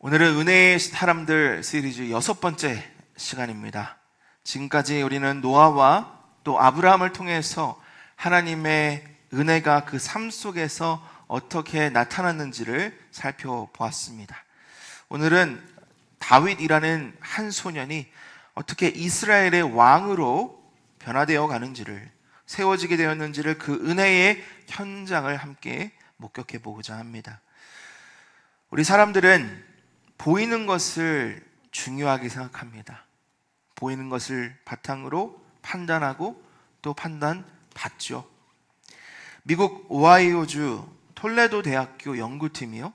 오늘은 은혜의 사람들 시리즈 6번째 시간입니다. 지금까지 우리는 노아와 또 아브라함을 통해서 하나님의 은혜가 그 삶 속에서 어떻게 나타났는지를 살펴보았습니다. 오늘은 다윗이라는 한 소년이 어떻게 이스라엘의 왕으로 변화되어 가는지를, 세워지게 되었는지를, 그 은혜의 현장을 함께 목격해 보고자 합니다. 우리 사람들은 보이는 것을 중요하게 생각합니다. 보이는 것을 바탕으로 판단하고 또 판단받죠. 미국 오하이오주 톨레도 대학교 연구팀이요,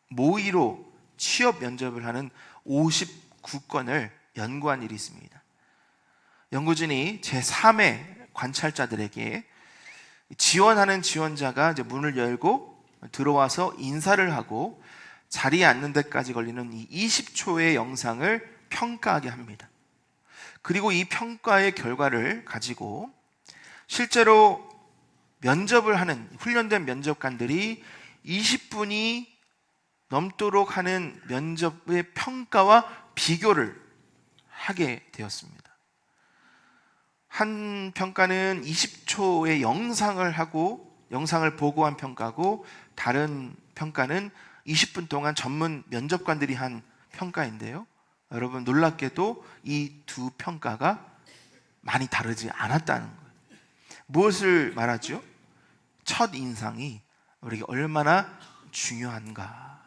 모의로 취업 면접을 하는 59건을 연구한 일이 있습니다. 연구진이 제3의 관찰자들에게 지원하는 지원자가 이제 문을 열고 들어와서 인사를 하고 자리에 앉는 데까지 걸리는 이 20초의 영상을 평가하게 합니다. 그리고 이 평가의 결과를 가지고 실제로 면접을 하는 훈련된 면접관들이 20분이 넘도록 하는 면접의 평가와 비교를 하게 되었습니다. 한 평가는 20초의 영상을 보고 한 평가고, 다른 평가는 20분 동안 전문 면접관들이 한 평가인데요, 여러분 놀랍게도 이 두 평가가 많이 다르지 않았다는 거예요. 무엇을 말하죠? 첫 인상이 우리에게 얼마나 중요한가.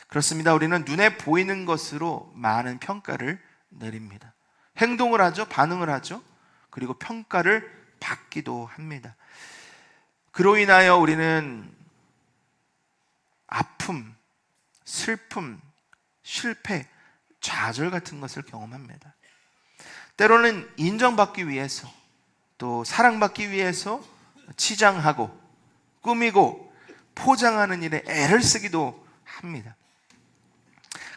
그렇습니다. 우리는 눈에 보이는 것으로 많은 평가를 내립니다. 행동을 하죠, 반응을 하죠, 그리고 평가를 받기도 합니다. 그로 인하여 우리는 아픔, 슬픔, 실패, 좌절 같은 것을 경험합니다. 때로는 인정받기 위해서, 또 사랑받기 위해서 치장하고 꾸미고 포장하는 일에 애를 쓰기도 합니다.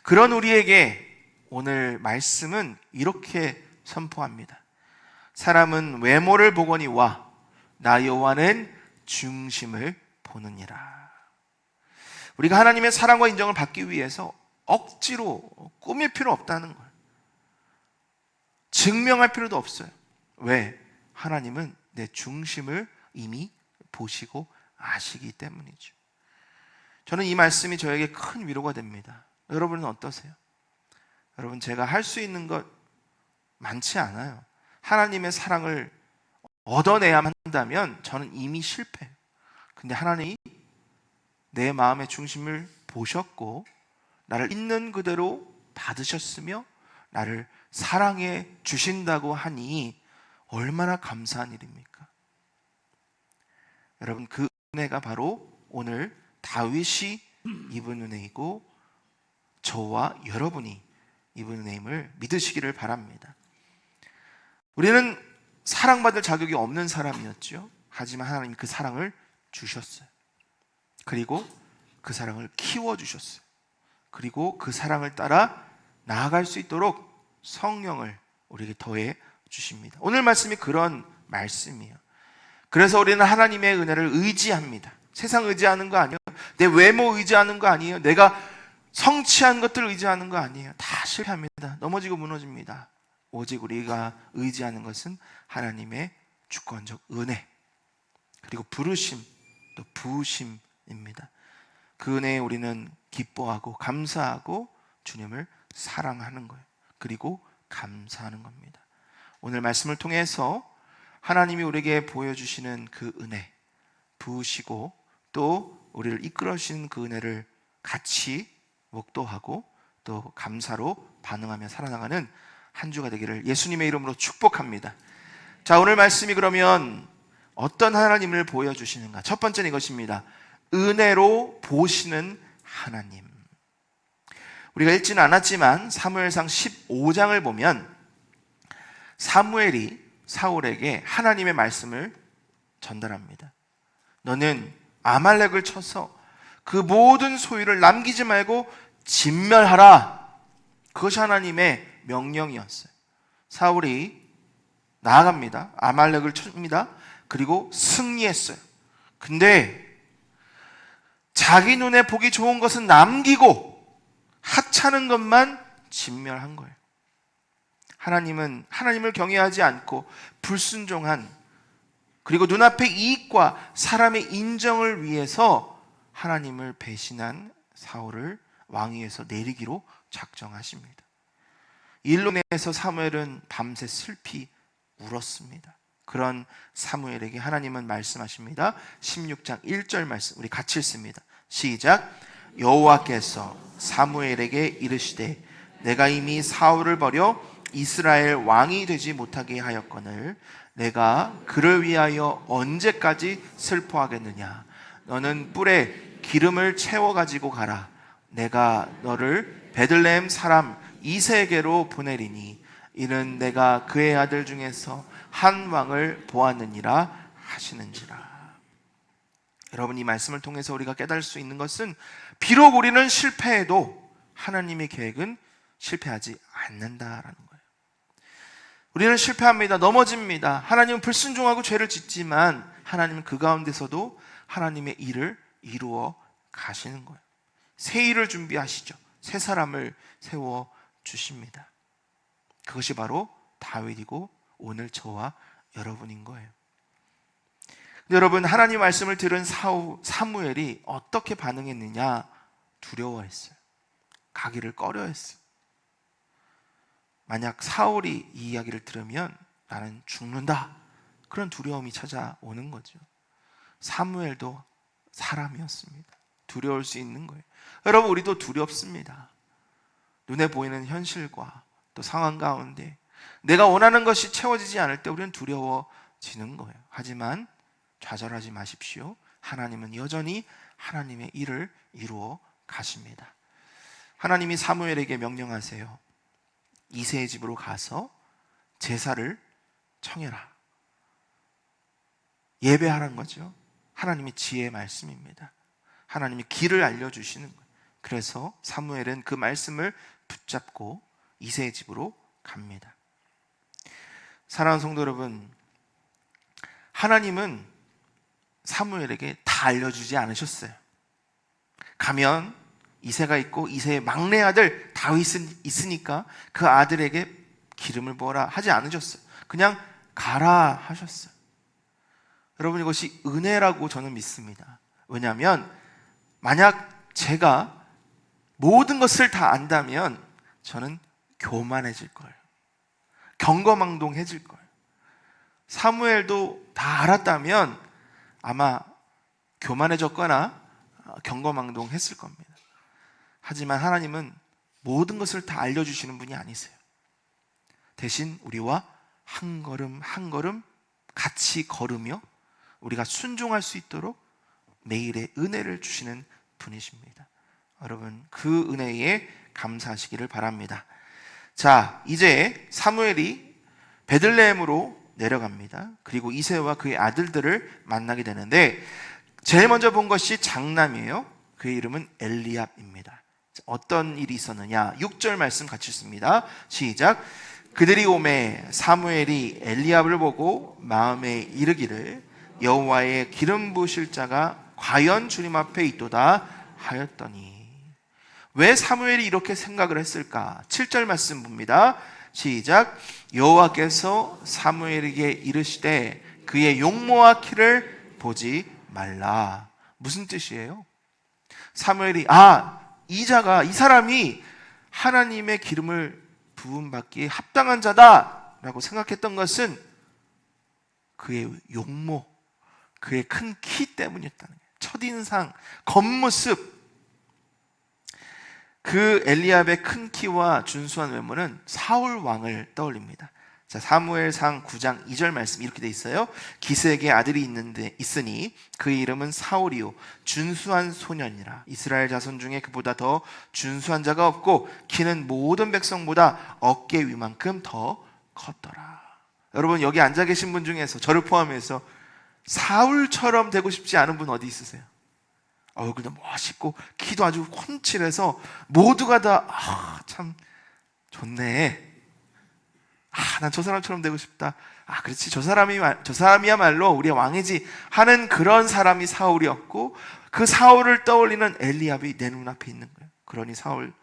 그런 우리에게 오늘 말씀은 이렇게 선포합니다. 사람은 외모를 보거니와 나 여호와는 중심을 보느니라. 우리가 하나님의 사랑과 인정을 받기 위해서 억지로 꾸밀 필요 없다는 거예요. 증명할 필요도 없어요. 왜? 하나님은 내 중심을 이미 보시고 아시기 때문이죠. 저는 이 말씀이 저에게 큰 위로가 됩니다. 여러분은 어떠세요? 여러분, 제가 할 수 있는 것 많지 않아요. 하나님의 사랑을 얻어내야만 한다면 저는 이미 실패해요. 근데 하나님이 내 마음의 중심을 보셨고 나를 있는 그대로 받으셨으며 나를 사랑해 주신다고 하니 얼마나 감사한 일입니까? 여러분, 그 은혜가 바로 오늘 다윗이 입은 은혜이고 저와 여러분이 입은 은혜임을 믿으시기를 바랍니다. 우리는 사랑받을 자격이 없는 사람이었죠. 하지만 하나님이 그 사랑을 주셨어요. 그리고 그 사랑을 키워주셨어요. 그리고 그 사랑을 따라 나아갈 수 있도록 성령을 우리에게 더해 주십니다. 오늘 말씀이 그런 말씀이에요. 그래서 우리는 하나님의 은혜를 의지합니다. 세상 의지하는 거 아니에요. 내 외모 의지하는 거 아니에요. 내가 성취한 것들을 의지하는 거 아니에요. 다 실패합니다. 넘어지고 무너집니다. 오직 우리가 의지하는 것은 하나님의 주권적 은혜, 그리고 부르심, 또 부으심입니다. 그 은혜에 우리는 기뻐하고 감사하고 주님을 사랑하는 거예요. 그리고 감사하는 겁니다. 오늘 말씀을 통해서 하나님이 우리에게 보여주시는 그 은혜, 부으시고 또 우리를 이끌어 주시는 그 은혜를 같이 목도하고 또 감사로 반응하며 살아나가는 한 주가 되기를 예수님의 이름으로 축복합니다. 자, 오늘 말씀이 그러면 어떤 하나님을 보여주시는가? 첫 번째는 이것입니다. 은혜로 보시는 하나님. 우리가 읽지는 않았지만 사무엘상 15장을 보면 사무엘이 사울에게 하나님의 말씀을 전달합니다. 너는 아말렉을 쳐서 그 모든 소유를 남기지 말고 진멸하라. 그것이 하나님의 명령이었어요. 사울이 나아갑니다. 아말렉을 칩니다. 그리고 승리했어요. 근데 자기 눈에 보기 좋은 것은 남기고 하찮은 것만 진멸한 거예요. 하나님을 경외하지 않고 불순종한, 그리고 눈앞의 이익과 사람의 인정을 위해서 하나님을 배신한 사울을 왕위에서 내리기로 작정하십니다. 이 일로 인해서 사무엘은 밤새 슬피 울었습니다. 그런 사무엘에게 하나님은 말씀하십니다. 16장 1절 말씀 우리 같이 읽습니다. 시작. 여호와께서 사무엘에게 이르시되 내가 이미 사울을 버려 이스라엘 왕이 되지 못하게 하였거늘 내가 그를 위하여 언제까지 슬퍼하겠느냐. 너는 뿔에 기름을 채워 가지고 가라. 내가 너를 베들레헴 사람 이새에게로 보내리니 이는 내가 그의 아들 중에서 한 왕을 보았느니라 하시는지라. 여러분, 이 말씀을 통해서 우리가 깨달을 수 있는 것은 비록 우리는 실패해도 하나님의 계획은 실패하지 않는다라는 거예요. 우리는 실패합니다. 넘어집니다. 하나님은 불순종하고 죄를 짓지만 하나님은 그 가운데서도 하나님의 일을 이루어 가시는 거예요. 새 일을 준비하시죠. 새 사람을 세워 주십니다. 그것이 바로 다윗이고 오늘 저와 여러분인 거예요. 근데 여러분, 하나님 말씀을 들은 사무엘이 어떻게 반응했느냐? 두려워했어요. 가기를 꺼려했어요. 만약 사울이 이 이야기를 들으면 나는 죽는다, 그런 두려움이 찾아오는 거죠. 사무엘도 사람이었습니다. 두려울 수 있는 거예요. 여러분, 우리도 두렵습니다. 눈에 보이는 현실과 또 상황 가운데 내가 원하는 것이 채워지지 않을 때 우리는 두려워지는 거예요. 하지만 좌절하지 마십시오. 하나님은 여전히 하나님의 일을 이루어 가십니다. 하나님이 사무엘에게 명령하세요. 이새의 집으로 가서 제사를 청해라. 예배하라는 거죠. 하나님의 지혜의 말씀입니다. 하나님이 길을 알려주시는 거예요. 그래서 사무엘은 그 말씀을 붙잡고 이새의 집으로 갑니다. 사랑하는 성도 여러분, 하나님은 사무엘에게 다 알려주지 않으셨어요. 가면 이새가 있고 이새의 막내 아들 다윗은 있으니까 그 아들에게 기름을 부어라 하지 않으셨어요. 그냥 가라 하셨어요. 여러분, 이것이 은혜라고 저는 믿습니다. 왜냐하면 만약 제가 모든 것을 다 안다면 저는 교만해질 거예요. 경거망동해질 거예요. 사무엘도 다 알았다면 아마 교만해졌거나 경거망동했을 겁니다. 하지만 하나님은 모든 것을 다 알려주시는 분이 아니세요. 대신 우리와 한 걸음 한 걸음 같이 걸으며 우리가 순종할 수 있도록 매일의 은혜를 주시는 분이십니다. 여러분, 그 은혜에 감사하시기를 바랍니다. 자, 이제 사무엘이 베들레헴으로 내려갑니다. 그리고 이새와 그의 아들들을 만나게 되는데 제일 먼저 본 것이 장남이에요. 그의 이름은 엘리압입니다. 어떤 일이 있었느냐? 6절 말씀 같이 읽습니다. 시작. 그들이 오매 사무엘이 엘리압을 보고 마음에 이르기를 여호와의 기름 부으실 자가 과연 주님 앞에 있도다 하였더니. 왜 사무엘이 이렇게 생각을 했을까? 7절 말씀 봅니다. 시작. 여호와께서 사무엘에게 이르시되 그의 용모와 키를 보지 말라. 무슨 뜻이에요? 사무엘이 이 사람이 하나님의 기름을 부음받기에 합당한 자다라고 생각했던 것은 그의 용모, 그의 큰 키 때문이었다는 거예요. 첫인상, 겉모습. 그 엘리압의 큰 키와 준수한 외모는 사울 왕을 떠올립니다. 자, 사무엘상 9장 2절 말씀 이렇게 돼 있어요. 기스에게 아들이 있으니 그의 이름은 사울이요 준수한 소년이라. 이스라엘 자손 중에 그보다 더 준수한 자가 없고 키는 모든 백성보다 어깨 위만큼 더 컸더라. 여러분, 여기 앉아 계신 분 중에서 저를 포함해서 사울처럼 되고 싶지 않은 분 어디 있으세요? 얼굴도 멋있고 키도 아주 훤칠해서 모두가 다 참 좋네. 난 저 사람처럼 되고 싶다. 그렇지, 저 사람이야말로 우리의 왕이지 하는 그런 사람이 사울이었고 그 사울을 떠올리는 엘리압이 내 눈앞에 있는 거예요. 그러니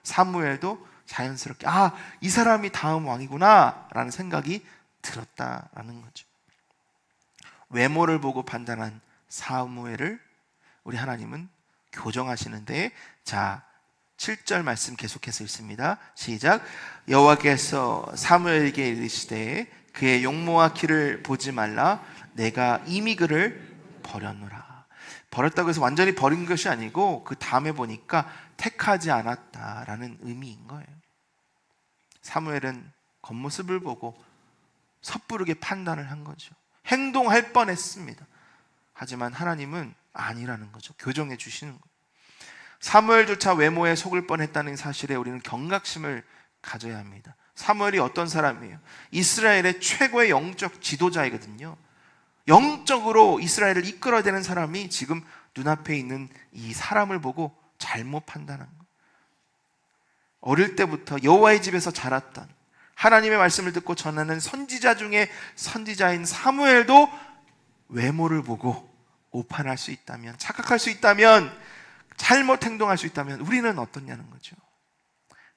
사무엘도 자연스럽게 이 사람이 다음 왕이구나 라는 생각이 들었다라는 거죠. 외모를 보고 판단한 사무엘을 우리 하나님은 교정하시는데, 자 7절 말씀 계속해서 읽습니다. 시작. 여호와께서 사무엘에게 이르시되 그의 용모와 키를 보지 말라. 내가 이미 그를 버렸노라. 버렸다고 해서 완전히 버린 것이 아니고 그 다음에 보니까 택하지 않았다라는 의미인 거예요. 사무엘은 겉모습을 보고 섣부르게 판단을 한 거죠. 행동할 뻔했습니다. 하지만 하나님은 아니라는 거죠. 교정해 주시는 거예요. 사무엘조차 외모에 속을 뻔했다는 사실에 우리는 경각심을 가져야 합니다. 사무엘이 어떤 사람이에요? 이스라엘의 최고의 영적 지도자이거든요. 영적으로 이스라엘을 이끌어야 되는 사람이 지금 눈앞에 있는 이 사람을 보고 잘못 판단한 거예요. 어릴 때부터 여호와의 집에서 자랐던, 하나님의 말씀을 듣고 전하는 선지자 중에 선지자인 사무엘도 외모를 보고 오판할 수 있다면, 착각할 수 있다면, 잘못 행동할 수 있다면 우리는 어떻냐는 거죠.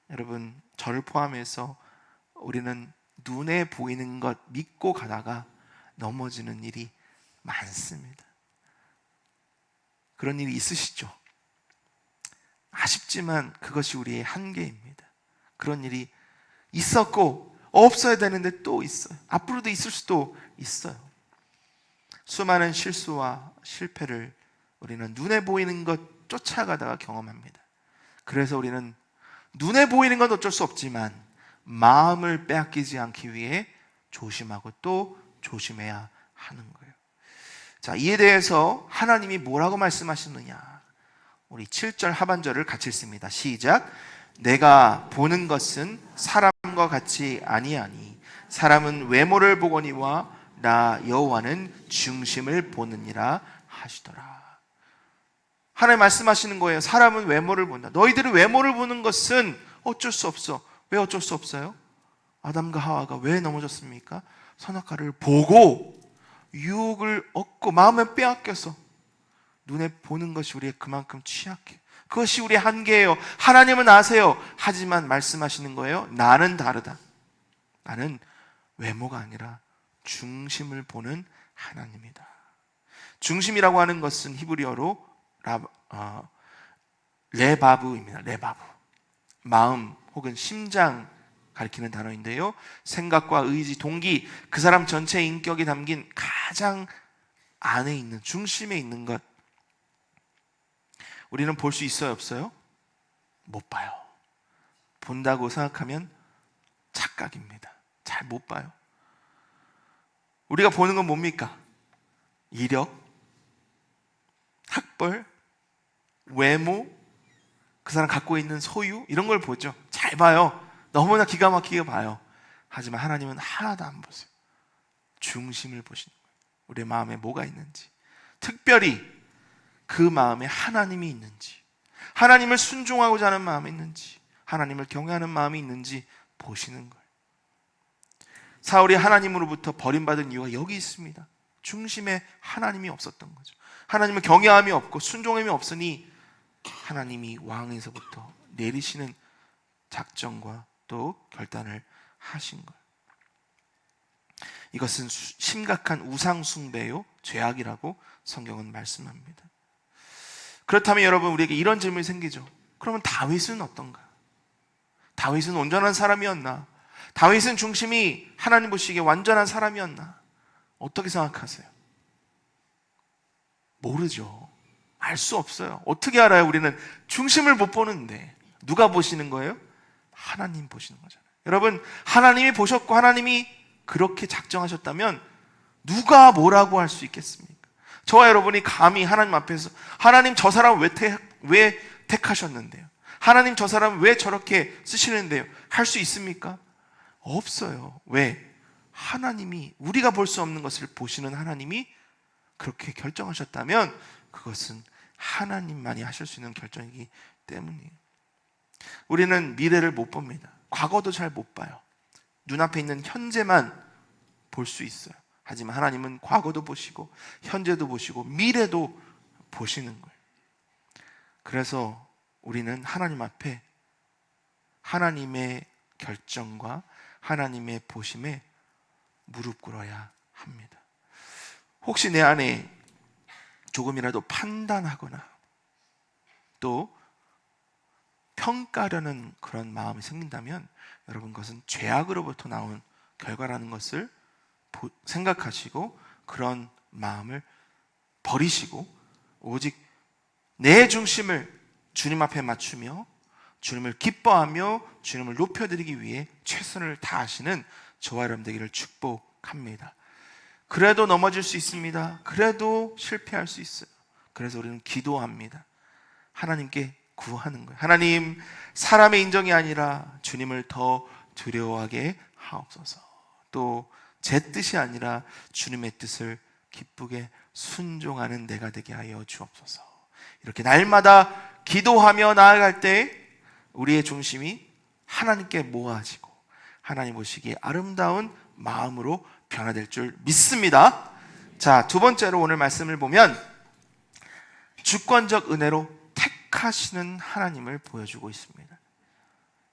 여러분, 저를 포함해서 우리는 눈에 보이는 것 믿고 가다가 넘어지는 일이 많습니다. 그런 일이 있으시죠? 아쉽지만 그것이 우리의 한계입니다. 그런 일이 있었고 없어야 되는데 또 있어요. 앞으로도 있을 수도 있어요. 수많은 실수와 실패를 우리는 눈에 보이는 것 쫓아가다가 경험합니다. 그래서 우리는 눈에 보이는 건 어쩔 수 없지만 마음을 빼앗기지 않기 위해 조심하고 또 조심해야 하는 거예요. 자, 이에 대해서 하나님이 뭐라고 말씀하시느냐? 우리 7절 하반절을 같이 읽습니다. 시작. 내가 보는 것은 사람과 같이 아니하니 사람은 외모를 보거니와 나 여호와는 중심을 보느니라 하시더라. 하나님 말씀하시는 거예요. 사람은 외모를 본다. 너희들은 외모를 보는 것은 어쩔 수 없어. 왜 어쩔 수 없어요? 아담과 하와가 왜 넘어졌습니까? 선악과를 보고 유혹을 얻고 마음에 빼앗겨서 눈에 보는 것이 우리의 그만큼 취약해. 그것이 우리의 한계예요. 하나님은 아세요. 하지만 말씀하시는 거예요. 나는 다르다. 나는 외모가 아니라 중심을 보는 하나님이다. 중심이라고 하는 것은 히브리어로 레바브입니다. 레바브. 마음 혹은 심장 가리키는 단어인데요. 생각과 의지, 동기, 그 사람 전체의 인격이 담긴 가장 안에 있는, 중심에 있는 것. 우리는 볼 수 있어요, 없어요? 못 봐요. 본다고 생각하면 착각입니다. 잘 못 봐요. 우리가 보는 건 뭡니까? 이력, 학벌, 외모, 그 사람 갖고 있는 소유, 이런 걸 보죠. 잘 봐요. 너무나 기가 막히게 봐요. 하지만 하나님은 하나도 안 보세요. 중심을 보시는 거예요. 우리의 마음에 뭐가 있는지, 특별히 그 마음에 하나님이 있는지, 하나님을 순종하고자 하는 마음이 있는지, 하나님을 경외하는 마음이 있는지 보시는 거예요. 사울이 하나님으로부터 버림받은 이유가 여기 있습니다. 중심에 하나님이 없었던 거죠. 하나님을 경외함이 없고 순종함이 없으니 하나님이 왕에서부터 내리시는 작정과 또 결단을 하신 거예요. 이것은 심각한 우상 숭배요, 죄악이라고 성경은 말씀합니다. 그렇다면 여러분, 우리에게 이런 질문이 생기죠. 그러면 다윗은 어떤가? 다윗은 온전한 사람이었나? 다윗은 중심이 하나님 보시기에 완전한 사람이었나? 어떻게 생각하세요? 모르죠. 알 수 없어요. 어떻게 알아요? 우리는 중심을 못 보는데. 누가 보시는 거예요? 하나님 보시는 거잖아요. 여러분, 하나님이 보셨고 하나님이 그렇게 작정하셨다면 누가 뭐라고 할 수 있겠습니까? 저와 여러분이 감히 하나님 앞에서 하나님 저 사람 왜 택하셨는데요? 하나님 저 사람 왜 저렇게 쓰시는데요? 할 수 있습니까? 없어요. 왜? 하나님이, 우리가 볼 수 없는 것을 보시는 하나님이 그렇게 결정하셨다면 그것은 하나님만이 하실 수 있는 결정이기 때문이에요. 우리는 미래를 못 봅니다. 과거도 잘 못 봐요. 눈앞에 있는 현재만 볼 수 있어요. 하지만 하나님은 과거도 보시고 현재도 보시고 미래도 보시는 거예요. 그래서 우리는 하나님 앞에 하나님의 결정과 하나님의 보심에 무릎 꿇어야 합니다. 혹시 내 안에 조금이라도 판단하거나 또 평가하려는 그런 마음이 생긴다면 여러분, 그것은 죄악으로부터 나온 결과라는 것을 생각하시고 그런 마음을 버리시고 오직 내 중심을 주님 앞에 맞추며 주님을 기뻐하며 주님을 높여드리기 위해 최선을 다하시는 저와 여러분 되기를 축복합니다. 그래도 넘어질 수 있습니다. 그래도 실패할 수 있어요. 그래서 우리는 기도합니다. 하나님께 구하는 거예요. 하나님, 사람의 인정이 아니라 주님을 더 두려워하게 하옵소서. 또 제 뜻이 아니라 주님의 뜻을 기쁘게 순종하는 내가 되게 하여 주옵소서. 이렇게 날마다 기도하며 나아갈 때 우리의 중심이 하나님께 모아지고 하나님 보시기에 아름다운 마음으로 변화될 줄 믿습니다. 자, 두 번째로 오늘 말씀을 보면 주권적 은혜로 택하시는 하나님을 보여주고 있습니다.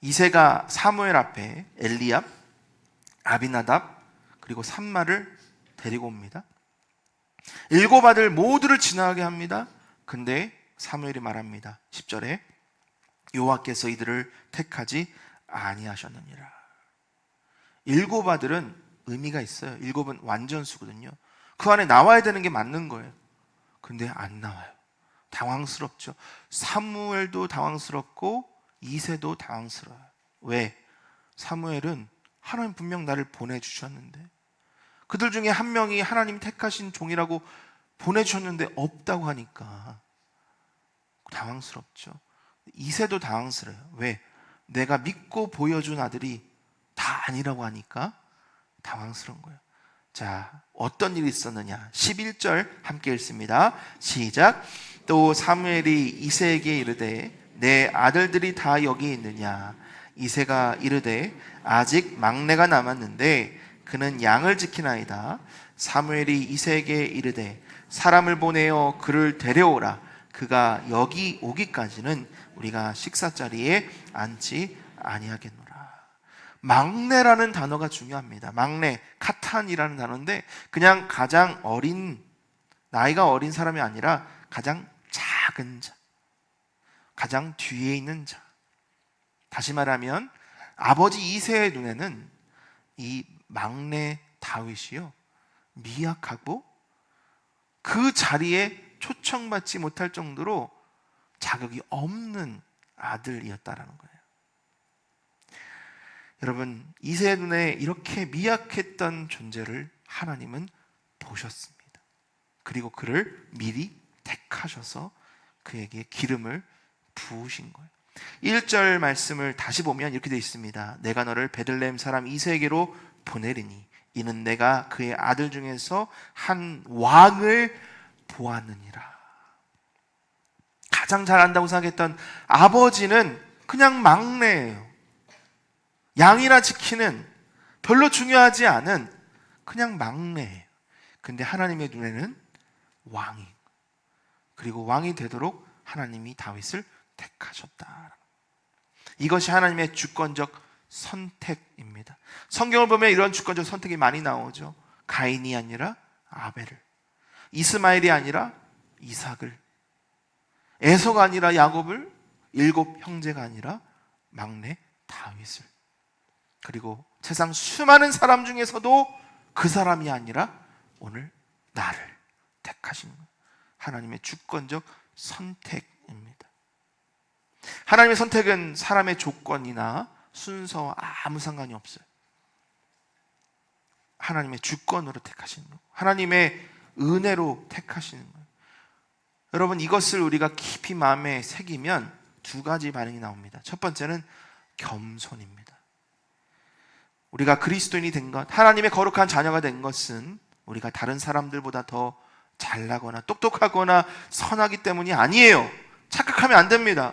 이새가 사무엘 앞에 엘리압, 아비나답 그리고 삼마를 데리고 옵니다. 7 아들 모두를 지나가게 합니다. 근데 사무엘이 말합니다. 10절에 여호와께서 이들을 택하지 아니하셨느니라. 7 아들은 의미가 있어요. 7은 완전수거든요. 그 안에 나와야 되는 게 맞는 거예요. 근데 안 나와요. 당황스럽죠. 사무엘도 당황스럽고 이새도 당황스러워요. 왜? 사무엘은 하나님 분명 나를 보내주셨는데, 그들 중에 한 명이 하나님 택하신 종이라고 보내주셨는데 없다고 하니까 당황스럽죠. 이새도 당황스러워요. 왜? 내가 믿고 보여준 아들이 다 아니라고 하니까 당황스러운 거예요. 자, 어떤 일이 있었느냐? 11절 함께 읽습니다. 시작. 또 사무엘이 이새에게 이르되 내 아들들이 다 여기 있느냐? 이새가 이르되 아직 막내가 남았는데 그는 양을 지키나이다. 사무엘이 이새에게 이르되 사람을 보내어 그를 데려오라. 그가 여기 오기까지는 우리가 식사자리에 앉지 아니하겠노라. 막내라는 단어가 중요합니다. 막내, 카탄이라는 단어인데 그냥 가장 나이가 어린 사람이 아니라 가장 작은 자, 가장 뒤에 있는 자. 다시 말하면 아버지 이새의 눈에는 이 막내 다윗이요, 미약하고 그 자리에 초청받지 못할 정도로 자격이 없는 아들이었다라는 거예요. 여러분, 이새의 눈에 이렇게 미약했던 존재를 하나님은 보셨습니다. 그리고 그를 미리 택하셔서 그에게 기름을 부으신 거예요. 1절 말씀을 다시 보면 이렇게 되어 있습니다. 내가 너를 베들레헴 사람 이새에게로 보내리니 이는 내가 그의 아들 중에서 한 왕을 보았느니라. 가장 잘한다고 생각했던 아버지는 그냥 막내예요. 양이나 지키는 별로 중요하지 않은 그냥 막내예요. 근데 하나님의 눈에는 왕이, 그리고 왕이 되도록 하나님이 다윗을 택하셨다. 이것이 하나님의 주권적 선택입니다. 성경을 보면 이런 주권적 선택이 많이 나오죠. 가인이 아니라 아벨을, 이스마엘이 아니라 이삭을, 에서가 아니라 야곱을, 7 형제가 아니라 막내 다윗을, 그리고 세상 수많은 사람 중에서도 그 사람이 아니라 오늘 나를 택하신 거예요. 하나님의 주권적 선택입니다. 하나님의 선택은 사람의 조건이나 순서와 아무 상관이 없어요. 하나님의 주권으로 택하시는 거예요. 하나님의 은혜로 택하시는 거예요. 여러분, 이것을 우리가 깊이 마음에 새기면 2가지 반응이 나옵니다. 첫 번째는 겸손입니다. 우리가 그리스도인이 된 것, 하나님의 거룩한 자녀가 된 것은 우리가 다른 사람들보다 더 잘나거나 똑똑하거나 선하기 때문이 아니에요. 착각하면 안 됩니다.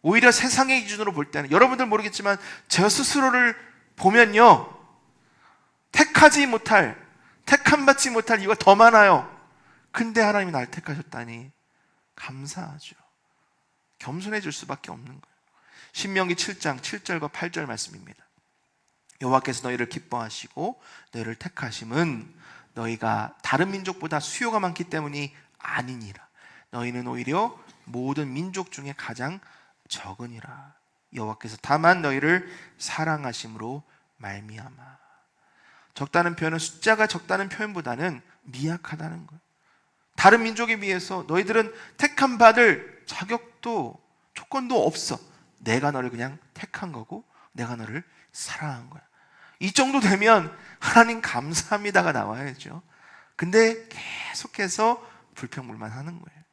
오히려 세상의 기준으로 볼 때는, 여러분들 모르겠지만 저 스스로를 보면요, 택함받지 못할 이유가 더 많아요. 근데 하나님이 날 택하셨다니 감사하죠. 겸손해질 수밖에 없는 거예요. 신명기 7장 7절과 8절 말씀입니다. 여호와께서 너희를 기뻐하시고 너희를 택하심은 너희가 다른 민족보다 수요가 많기 때문이 아니니라. 너희는 오히려 모든 민족 중에 가장 적으니라. 여호와께서 다만 너희를 사랑하심으로 말미암아. 적다는 표현은 숫자가 적다는 표현보다는 미약하다는 거예요. 다른 민족에 비해서 너희들은 택함 받을 자격도 조건도 없어. 내가 너를 그냥 택한 거고 내가 너를 사랑한 거야. 이 정도 되면 하나님 감사합니다가 나와야죠. 근데 계속해서 불평불만하는 거예요.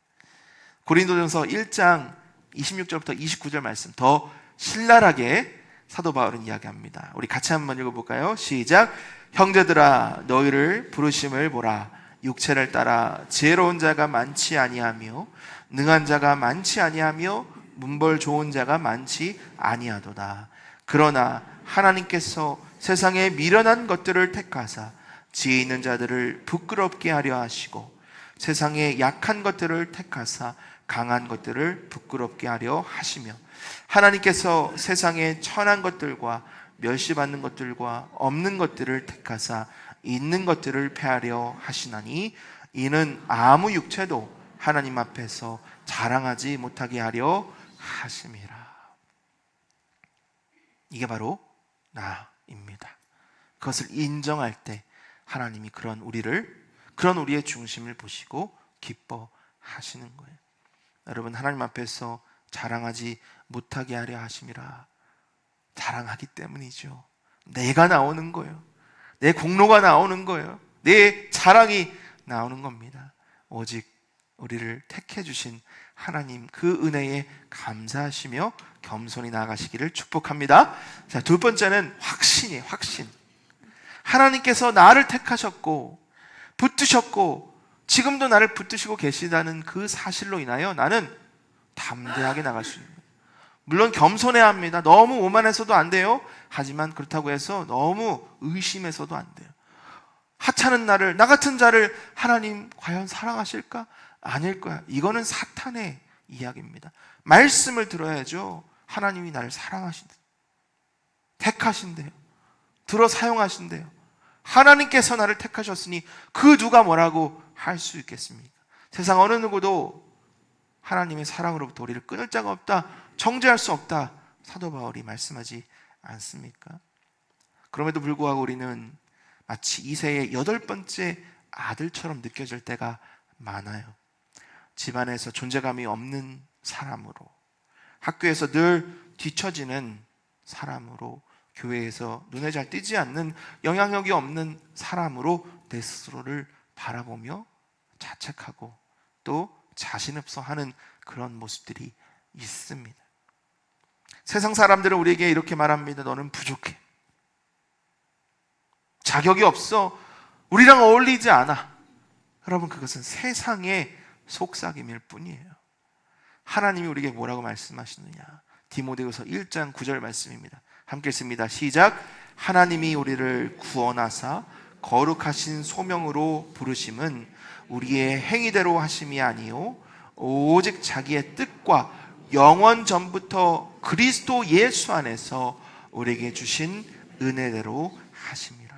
고린도전서 1장 26절부터 29절 말씀 더 신랄하게 사도 바울은 이야기합니다. 우리 같이 한번 읽어볼까요? 시작. 형제들아 너희를 부르심을 보라. 육체를 따라 지혜로운 자가 많지 아니하며 능한 자가 많지 아니하며 문벌 좋은 자가 많지 아니하도다. 그러나 하나님께서 세상에 미련한 것들을 택하사 지혜 있는 자들을 부끄럽게 하려 하시고 세상에 약한 것들을 택하사 강한 것들을 부끄럽게 하려 하시며 하나님께서 세상에 천한 것들과 멸시받는 것들과 없는 것들을 택하사 있는 것들을 폐하려 하시나니 이는 아무 육체도 하나님 앞에서 자랑하지 못하게 하려 하심이라. 이게 바로 나입니다. 그것을 인정할 때 하나님이 그런 우리의 중심을 보시고 기뻐하시는 거예요. 여러분, 하나님 앞에서 자랑하지 못하게 하려 하심이라. 자랑하기 때문이죠. 내가 나오는 거예요. 내 공로가 나오는 거예요. 내 자랑이 나오는 겁니다. 오직 우리를 택해 주신 하나님 그 은혜에 감사하시며 겸손히 나아가시기를 축복합니다. 자, 두 번째는 확신이에요. 확신. 하나님께서 나를 택하셨고 붙드셨고 지금도 나를 붙드시고 계시다는 그 사실로 인하여 나는 담대하게 나갈 수 있는 거예요. 물론 겸손해야 합니다. 너무 오만해서도 안 돼요. 하지만 그렇다고 해서 너무 의심해서도 안 돼요. 하찮은 나를, 나 같은 자를 하나님 과연 사랑하실까? 아닐 거야. 이거는 사탄의 이야기입니다. 말씀을 들어야죠. 하나님이 나를 사랑하신대요. 택하신대요. 들어 사용하신대요. 하나님께서 나를 택하셨으니 그 누가 뭐라고 할 수 있겠습니까? 세상 어느 누구도 하나님의 사랑으로부터 우리를 끊을 자가 없다, 정죄할 수 없다, 사도 바울이 말씀하지 않습니까? 그럼에도 불구하고 우리는 마치 이새의 8번째 아들처럼 느껴질 때가 많아요. 집안에서 존재감이 없는 사람으로, 학교에서 늘 뒤처지는 사람으로, 교회에서 눈에 잘 띄지 않는 영향력이 없는 사람으로 내 스스로를 바라보며 자책하고 또 자신 없어 하는 그런 모습들이 있습니다. 세상 사람들은 우리에게 이렇게 말합니다. 너는 부족해. 자격이 없어. 우리랑 어울리지 않아. 여러분, 그것은 세상의 속삭임일 뿐이에요. 하나님이 우리에게 뭐라고 말씀하시느냐? 디모데후서 1장 9절 말씀입니다. 함께 읽습니다. 시작. 하나님이 우리를 구원하사 거룩하신 소명으로 부르심은 우리의 행위대로 하심이 아니요 오직 자기의 뜻과 영원 전부터 그리스도 예수 안에서 우리에게 주신 은혜대로 하심이라.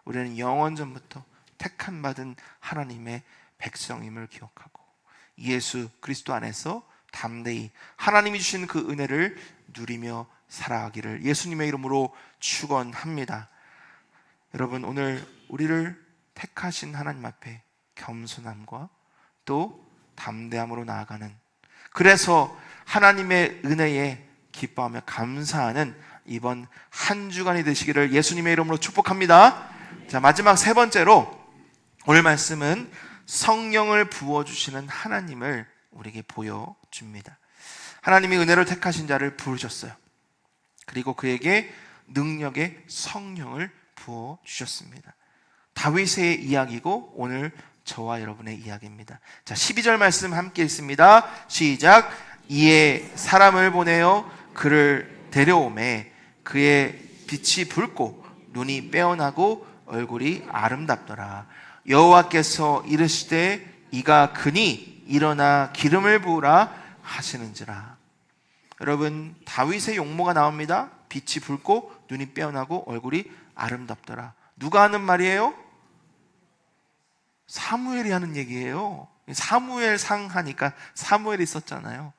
우리는 영원 전부터 택함 받은 하나님의 백성임을 기억하고 예수 그리스도 안에서 담대히 하나님이 주신 그 은혜를 누리며 살아가기를 예수님의 이름으로 축원합니다. 여러분, 오늘 우리를 택하신 하나님 앞에 겸손함과 또 담대함으로 나아가는, 그래서 하나님의 은혜에 기뻐하며 감사하는 이번 한 주간이 되시기를 예수님의 이름으로 축복합니다. 자, 마지막 세 번째로 오늘 말씀은 성령을 부어주시는 하나님을 우리에게 보여줍니다. 하나님이 은혜로 택하신 자를 부르셨어요. 그리고 그에게 능력의 성령을 부어주셨습니다. 다윗의 이야기고 오늘 저와 여러분의 이야기입니다. 자, 12절 말씀 함께 읽습니다. 시작. 이에 사람을 보내어 그를 데려오매 그의 빛이 붉고 눈이 빼어나고 얼굴이 아름답더라. 여호와께서 이르시되 이가 그니 일어나 기름을 부으라 하시는지라. 여러분, 다윗의 용모가 나옵니다. 빛이 붉고 눈이 빼어나고 얼굴이 아름답더라. 누가 하는 말이에요? 사무엘이 하는 얘기예요. 사무엘상 하니까 사무엘이 있었잖아요.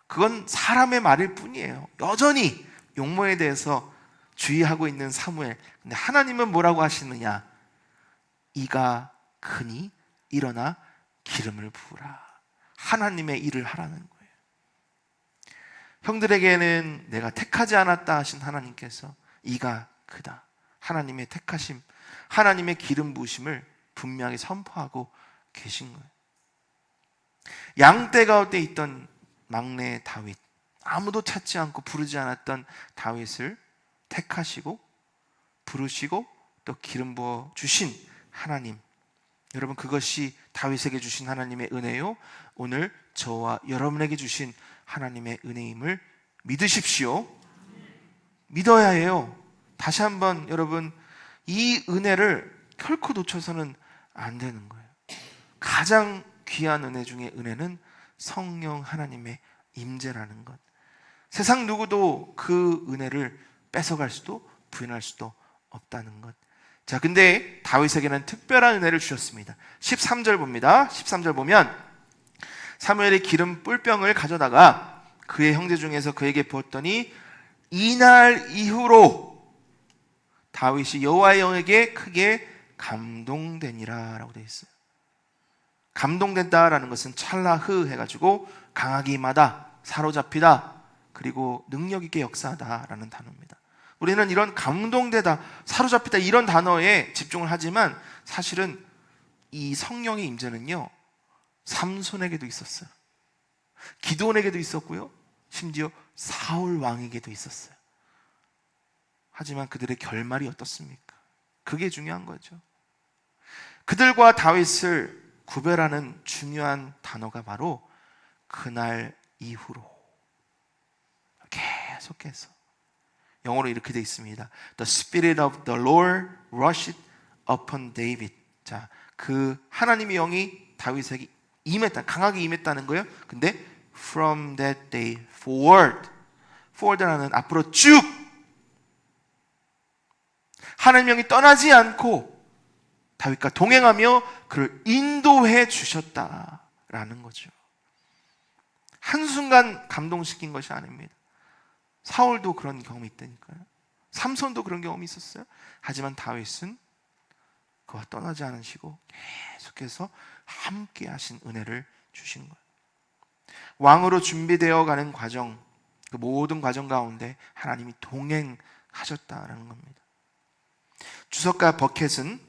그건 사람의 말일 뿐이에요. 여전히 용모에 대해서 주의하고 있는 사무엘. 근데 하나님은 뭐라고 하시느냐? 이가 크니 일어나 기름을 부으라. 하나님의 일을 하라는 거예요. 형들에게는 내가 택하지 않았다 하신 하나님께서 이가 크다. 하나님의 택하심, 하나님의 기름 부으심을 분명히 선포하고 계신 거예요. 양떼 가운데 있던 막내 다윗, 아무도 찾지 않고 부르지 않았던 다윗을 택하시고 부르시고 또 기름 부어 주신 하나님, 여러분, 그것이 다윗에게 주신 하나님의 은혜요, 오늘 저와 여러분에게 주신 하나님의 은혜임을 믿으십시오. 믿어야 해요. 다시 한번 여러분, 이 은혜를 결코 놓쳐서는 안 되는 거예요. 가장 귀한 은혜 중에 은혜는 성령 하나님의 임재라는 것. 세상 누구도 그 은혜를 뺏어갈 수도 부인할 수도 없다는 것. 자, 근데 다윗에게는 특별한 은혜를 주셨습니다. 13절 봅니다. 13절 보면 사무엘이 기름 뿔병을 가져다가 그의 형제 중에서 그에게 부었더니 이날 이후로 다윗이 여호와의 영에게 크게 감동되니라 라고 되어 있어요. 감동된다라는 것은 찰나흐 해가지고 강하게 임하다, 사로잡히다, 그리고 능력 있게 역사하다라는 단어입니다. 우리는 이런 감동되다, 사로잡히다 이런 단어에 집중을 하지만 사실은 이 성령의 임재는요, 삼손에게도 있었어요. 기드온에게도 있었고요, 심지어 사울 왕에게도 있었어요. 하지만 그들의 결말이 어떻습니까? 그게 중요한 거죠. 그들과 다윗을 구별하는 중요한 단어가 바로 그날 이후로, 계속해서. 영어로 이렇게 되어 있습니다. The Spirit of the Lord rushed upon David. 자, 그 하나님의 영이 다윗에게 임했다, 강하게 임했다는 거예요. 근데 from that day forward, forward라는 앞으로 쭉 하나님의 영이 떠나지 않고 다윗과 동행하며 그를 인도해 주셨다라는 거죠. 한순간 감동시킨 것이 아닙니다. 사울도 그런 경험이 있다니까요. 삼손도 그런 경험이 있었어요. 하지만 다윗은 그와 떠나지 않으시고 계속해서 함께 하신 은혜를 주신 거예요. 왕으로 준비되어 가는 과정, 그 모든 과정 가운데 하나님이 동행하셨다라는 겁니다. 주석가 버켓은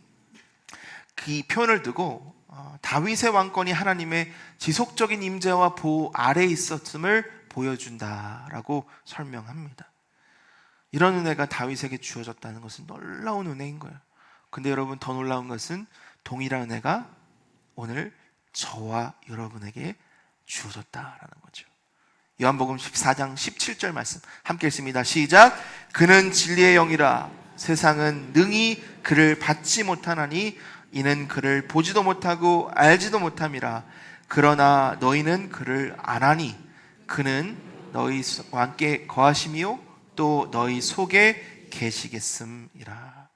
그 표현을 두고 다윗의 왕권이 하나님의 지속적인 임재와 보호 아래에 있었음을 보여준다라고 설명합니다. 이런 은혜가 다윗에게 주어졌다는 것은 놀라운 은혜인 거예요. 근데 여러분, 더 놀라운 것은 동일한 은혜가 오늘 저와 여러분에게 주어졌다라는 거죠. 요한복음 14장 17절 말씀 함께 읽습니다. 시작. 그는 진리의 영이라 세상은 능히 그를 받지 못하나니 이는 그를 보지도 못하고 알지도 못함이라. 그러나 너희는 그를 아나니 그는 너희와 함께 거하심이요 또 너희 속에 계시겠음이라.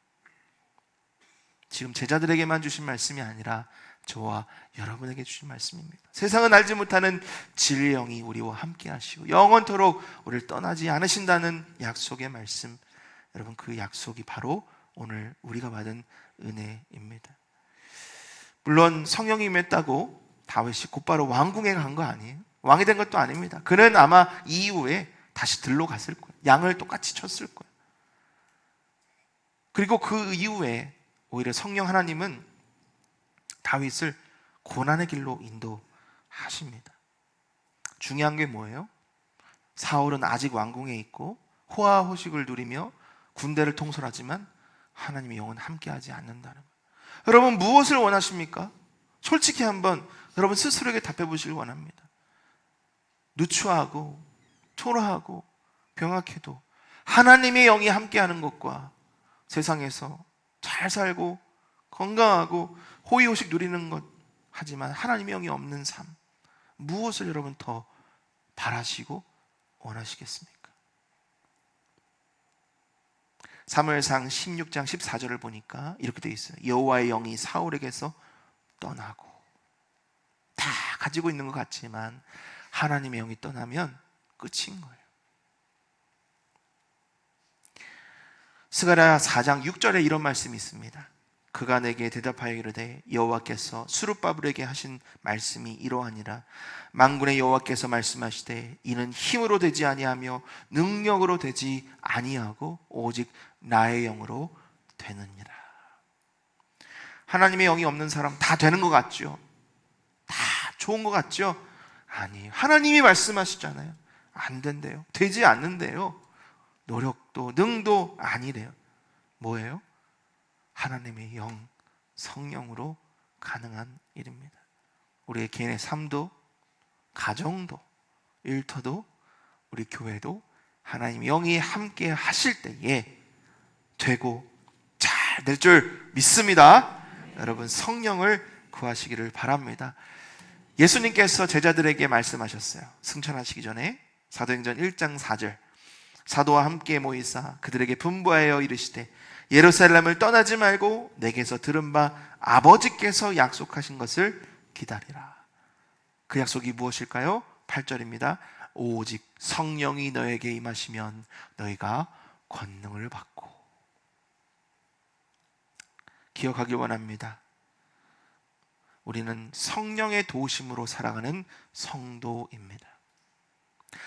지금 제자들에게만 주신 말씀이 아니라 저와 여러분에게 주신 말씀입니다. 세상은 알지 못하는 진리의 영이 우리와 함께 하시고 영원토록 우리를 떠나지 않으신다는 약속의 말씀. 여러분, 그 약속이 바로 오늘 우리가 받은 은혜입니다. 물론 성령이 임했다고 다윗이 곧바로 왕궁에 간 거 아니에요. 왕이 된 것도 아닙니다. 그는 아마 이후에 다시 들로 갔을 거예요. 양을 똑같이 쳤을 거예요. 그리고 그 이후에 오히려 성령 하나님은 다윗을 고난의 길로 인도하십니다. 중요한 게 뭐예요? 사울은 아직 왕궁에 있고 호화호식을 누리며 군대를 통솔하지만 하나님의 영은 함께하지 않는다는 거예요. 여러분, 무엇을 원하십니까? 솔직히 한번 여러분 스스로에게 답해 보시길 원합니다. 누추하고 초라하고 병약해도 하나님의 영이 함께하는 것과 세상에서 잘 살고 건강하고 호의호식 누리는 것, 하지만 하나님의 영이 없는 삶, 무엇을 여러분 더 바라시고 원하시겠습니까? 사무엘상 16장 14절을 보니까 이렇게 되어 있어요. 여호와의 영이 사울에게서 떠나고, 다 가지고 있는 것 같지만 하나님의 영이 떠나면 끝인 거예요. 스가랴 4장 6절에 이런 말씀이 있습니다. 그가 내게 대답하여 이르되 여호와께서 스룹바벨에게 하신 말씀이 이러하니라. 만군의 여호와께서 말씀하시되 이는 힘으로 되지 아니하며 능력으로 되지 아니하고 오직 나의 영으로 되느니라. 하나님의 영이 없는 사람 다 되는 것 같죠? 다 좋은 것 같죠? 아니에요. 하나님이 말씀하시잖아요. 안 된대요. 되지 않는데요. 노력도 능도 아니래요. 뭐예요? 하나님의 영, 성령으로 가능한 일입니다. 우리의 개인의 삶도, 가정도, 일터도, 우리 교회도 하나님의 영이 함께 하실 때에 되고 잘 될 줄 믿습니다. 여러분, 성령을 구하시기를 바랍니다. 예수님께서 제자들에게 말씀하셨어요. 승천하시기 전에 사도행전 1장 4절, 사도와 함께 모이사 그들에게 분부하여 이르시되 예루살렘을 떠나지 말고 내게서 들은 바 아버지께서 약속하신 것을 기다리라. 그 약속이 무엇일까요? 8절입니다. 오직 성령이 너에게 임하시면 너희가 권능을 받고. 기억하길 원합니다. 우리는 성령의 도우심으로 살아가는 성도입니다.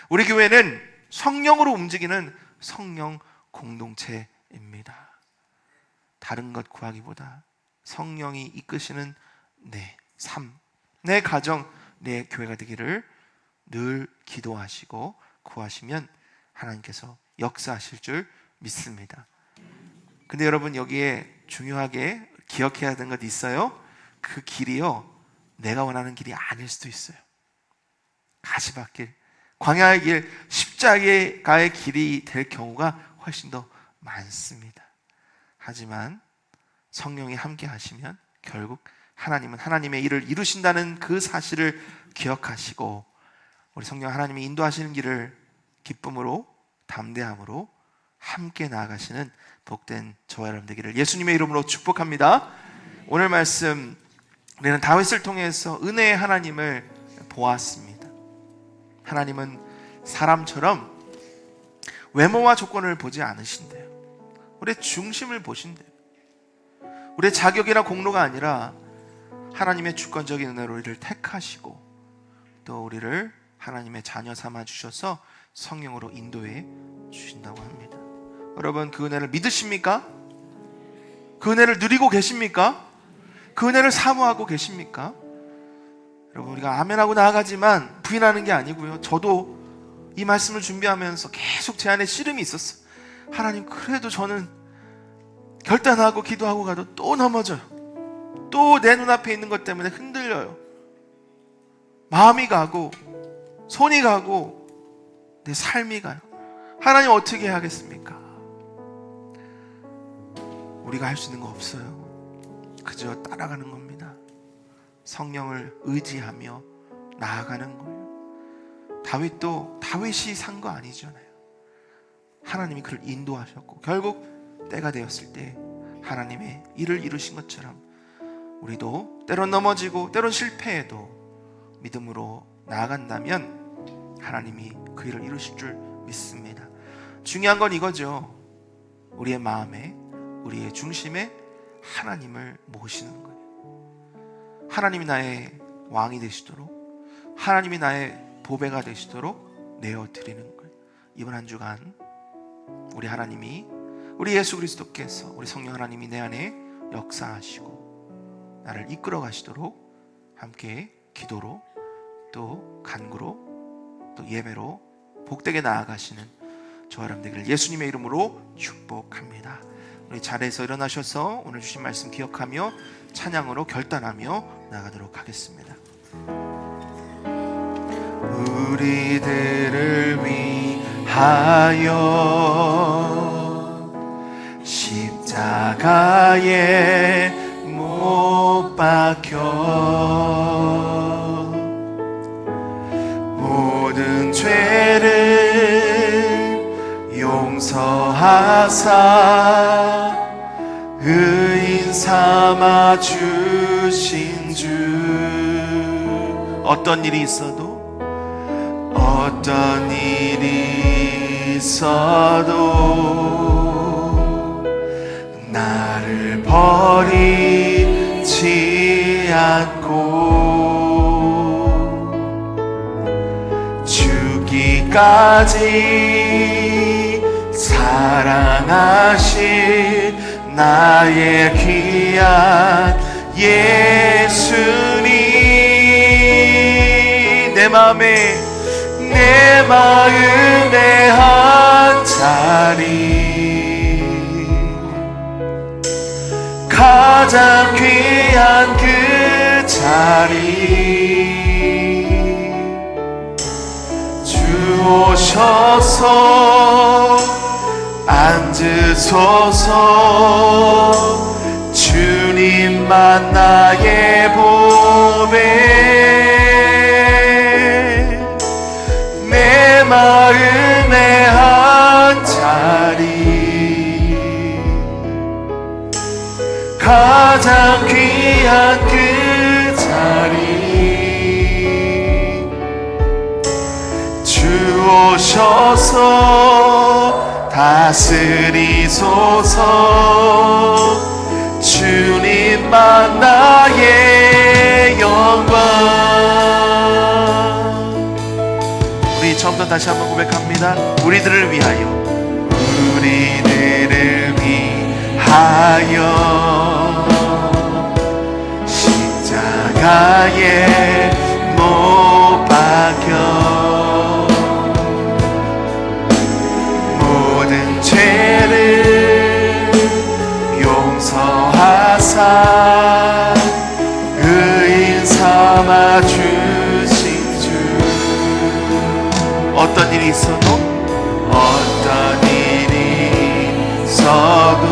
우리 교회는 성령으로 움직이는 성령 공동체입니다. 다른 것 구하기보다 성령이 이끄시는 내 삶, 내 가정, 내 교회가 되기를 늘 기도하시고 구하시면 하나님께서 역사하실 줄 믿습니다. 근데 여러분, 여기에 중요하게 기억해야 되는 것 있어요. 그 길이요, 내가 원하는 길이 아닐 수도 있어요. 가시밭길, 광야의 길, 십자가의 길이 될 경우가 훨씬 더 많습니다. 하지만 성령이 함께 하시면 결국 하나님은 하나님의 일을 이루신다는 그 사실을 기억하시고, 우리 성령 하나님이 인도하시는 길을 기쁨으로, 담대함으로 함께 나아가시는 복된 저와 여러분 되기를 예수님의 이름으로 축복합니다. 오늘 말씀, 우리는 다윗을 통해서 은혜의 하나님을 보았습니다. 하나님은 사람처럼 외모와 조건을 보지 않으신대요. 우리의 중심을 보신대요. 우리의 자격이나 공로가 아니라 하나님의 주권적인 은혜로 우리를 택하시고 또 우리를 하나님의 자녀 삼아 주셔서 성령으로 인도해 주신다고 합니다. 여러분, 그 은혜를 믿으십니까? 그 은혜를 누리고 계십니까? 그 은혜를 사모하고 계십니까? 여러분, 우리가 아멘하고 나아가지만 부인하는 게 아니고요. 저도 이 말씀을 준비하면서 계속 제 안에 씨름이 있었어요. 하나님, 그래도 저는 결단하고 기도하고 가도 또 넘어져요. 또 내 눈앞에 있는 것 때문에 흔들려요. 마음이 가고 손이 가고 내 삶이 가요. 하나님, 어떻게 하겠습니까? 우리가 할 수 있는 거 없어요. 그저 따라가는 겁니다. 성령을 의지하며 나아가는 거예요. 다윗도 다윗이 산 거 아니잖아요. 하나님이 그를 인도하셨고 결국 때가 되었을 때 하나님의 일을 이루신 것처럼 우리도 때론 넘어지고 때론 실패해도 믿음으로 나아간다면 하나님이 그 일을 이루실 줄 믿습니다. 중요한 건 이거죠. 우리의 마음에, 우리의 중심에 하나님을 모시는 거예요. 하나님이 나의 왕이 되시도록, 하나님이 나의 보배가 되시도록 내어드리는 거예요. 이번 한 주간 우리 하나님이, 우리 예수 그리스도께서, 우리 성령 하나님이 내 안에 역사하시고 나를 이끌어 가시도록 함께 기도로 또 간구로 또 예배로 복되게 나아가시는 저와 여러분 되기를 예수님의 이름으로 축복합니다. 우리 자리에서 일어나셔서 오늘 주신 말씀 기억하며 찬양으로 결단하며 나가도록 하겠습니다. 우리들을 위하여 십자가에 못 박혀 모든 죄 주신 주. 어떤 일이 있어도 어떤 일이 있어도 나를 버리지 않고 주기까지 사랑하신 나의 귀한 예수님. 내 마음의 한 자리, 가장 귀한 그 자리, 주 오셔서 앉으소서. 주님만 나의 보배. 내 마음의 한 자리, 가장 귀한 그 자리, 주 오셔서 다스리소서. 주님만 나의 영광. 우리 처음부터 다시 한번 고백합니다. 우리들을 위하여, 우리들을 위하여 십자가에 못 박혀 모든 죄를 용서하사 의인 삼아 주신 주. 어떤 일이 있어도 어떤 일이 있어도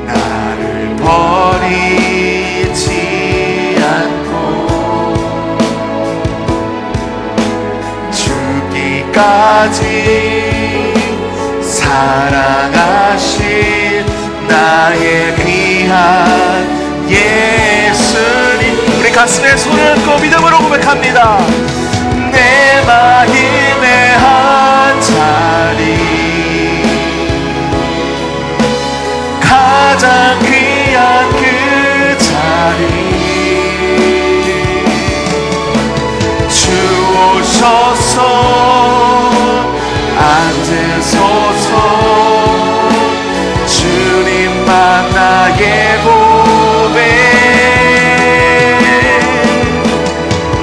나를 버리지 않고 주기까지 사랑하신 나의 귀한 예수님. 우리 가슴에 손을 얹고 믿음으로 고백합니다. 내 마음의 한 자리, 가장 귀한 그 자리, 주 오셔서 앉으소서. 주님만 나의 보배.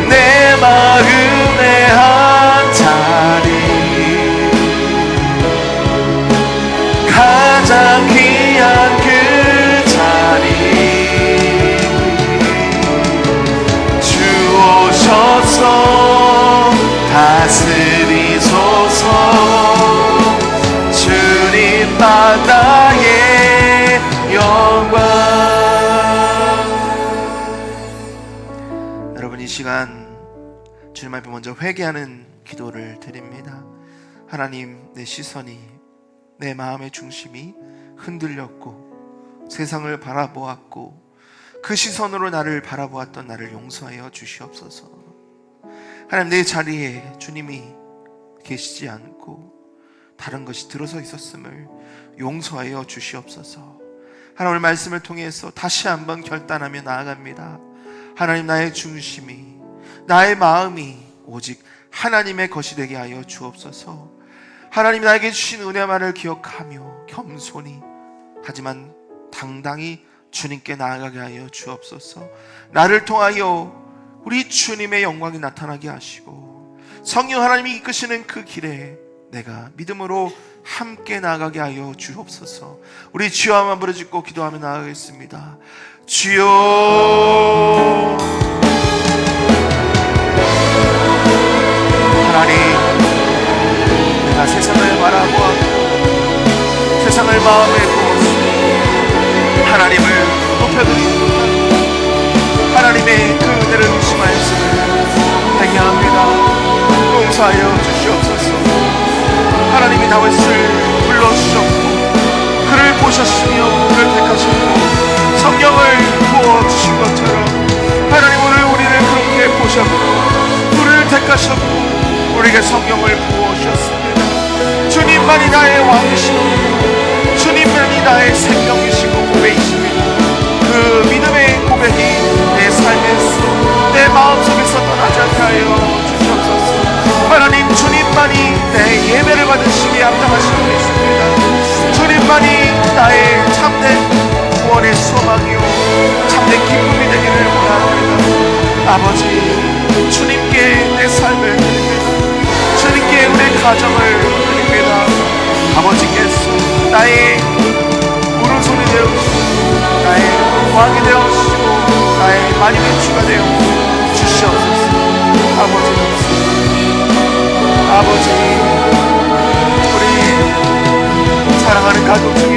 내 마음의 한 자리, 가장 귀한 그 자리, 주 오셔서 다스리소서. 주님만 나의 영광. 여러분, 이 시간 주님 앞에 먼저 회개하는 기도를 드립니다. 하나님, 내 시선이, 내 마음의 중심이 흔들렸고 세상을 바라보았고 그 시선으로 나를 바라보았던 나를 용서하여 주시옵소서. 하나님, 내 자리에 주님이 계시지 않고 다른 것이 들어서 있었음을 용서하여 주시옵소서. 하나님, 오늘 말씀을 통해서 다시 한번 결단하며 나아갑니다. 하나님, 나의 중심이, 나의 마음이 오직 하나님의 것이 되게 하여 주옵소서. 하나님, 나에게 주신 은혜만을 기억하며 겸손히 하지만 당당히 주님께 나아가게 하여 주옵소서. 나를 통하여 우리 주님의 영광이 나타나게 하시고 성령 하나님이 이끄시는 그 길에 내가 믿음으로 함께 나아가게 하여 주옵소서. 우리 주여 한번 부르짖고 기도하며 나아가겠습니다. 주여, 하나님, 내가 세상을 바라보았고 세상을 마음에 두었으니 하나님을 높여드립니다. 하나님의 그 은혜를 의심하였음을 회개합니다. 용서하여 주시옵소서. 하나님이 다윗을 불러주셨고 그를 오셨으며 우리를 택하시고 성령을 부어주신 것처럼 하나님 오늘 우리를 그렇게 보셨고 우리를 택하셨고 우리에게 성령을 부어주셨습니다. 주님만이 나의 왕이시고 주님만이 나의 생명이시고 보배이십니다. 그 믿음의 고백이 내 삶에서 내 마음속에서 떠나지 않게 하여 주시옵소서. 하나님 주님만이 내 예배를 받으시기에 합당하신 분이십니다. 주님만이 나의 참된 구원의 소망이요 참된 기쁨이 되기를 원합니다. 아버지 주님께 내 삶을 드립니다. 주님께 우리 가정을 드립니다. 아버지께서 나의 오른손이 되어주시고 나의 왕이 되어주시고 나의 만인의 주가 되어 주시옵소서. 아버지 우리 사랑하는 가족 중에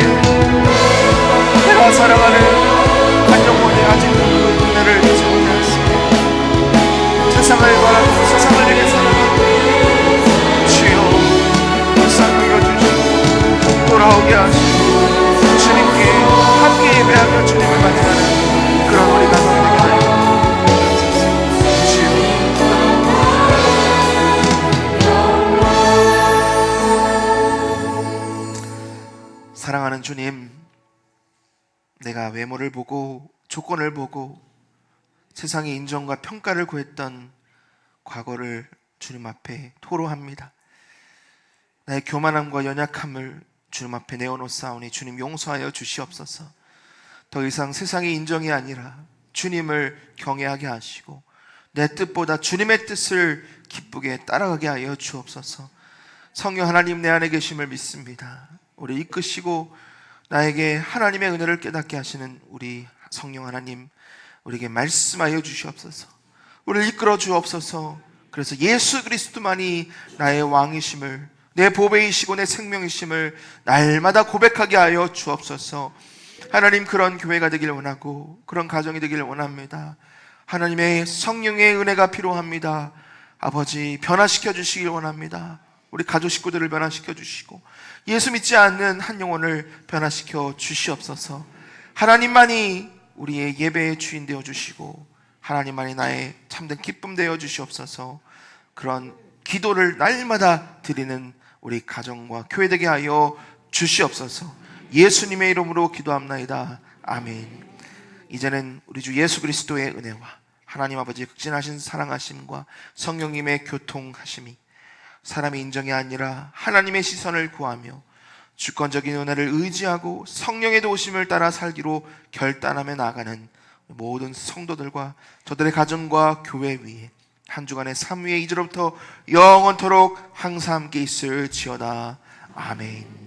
내가 사랑하는 한 영혼이 아직도 그 은혜를 잊지 못하였습니다. 세상을 바라고 세상을 내게 사랑하고 주여 불쌍히 여겨주시고 돌아오게 하시고 주님께 함께 예배하며 주님을 만나는 그런 우리 가족 되게 하여 사랑하는 주님, 내가 외모를 보고 조건을 보고 세상의 인정과 평가를 구했던 과거를 주님 앞에 토로합니다. 나의 교만함과 연약함을 주님 앞에 내어놓사오니 주님 용서하여 주시옵소서. 더 이상 세상의 인정이 아니라 주님을 경외하게 하시고 내 뜻보다 주님의 뜻을 기쁘게 따라가게 하여 주옵소서. 성령 하나님 내 안에 계심을 믿습니다. 우리 이끄시고 나에게 하나님의 은혜를 깨닫게 하시는 우리 성령 하나님, 우리에게 말씀하여 주시옵소서. 우리를 이끌어 주옵소서. 그래서 예수 그리스도만이 나의 왕이심을, 내 보배이시고 내 생명이심을 날마다 고백하게 하여 주옵소서. 하나님, 그런 교회가 되기를 원하고 그런 가정이 되기를 원합니다. 하나님의 성령의 은혜가 필요합니다. 아버지, 변화시켜 주시길 원합니다. 우리 가족 식구들을 변화시켜 주시고 예수 믿지 않는 한 영혼을 변화시켜 주시옵소서. 하나님만이 우리의 예배의 주인 되어 주시고 하나님만이 나의 참된 기쁨 되어 주시옵소서. 그런 기도를 날마다 드리는 우리 가정과 교회 되게 하여 주시옵소서. 예수님의 이름으로 기도합나이다. 아멘. 이제는 우리 주 예수 그리스도의 은혜와 하나님 아버지의 극진하신 사랑하심과 성령님의 교통하심이 사람의 인정이 아니라 하나님의 시선을 구하며 주권적인 은혜를 의지하고 성령의 도우심을 따라 살기로 결단하며 나아가는 모든 성도들과 저들의 가정과 교회 위에 한 주간의 삶 위에 이제로부터 영원토록 항상 함께 있을지어다. 아멘.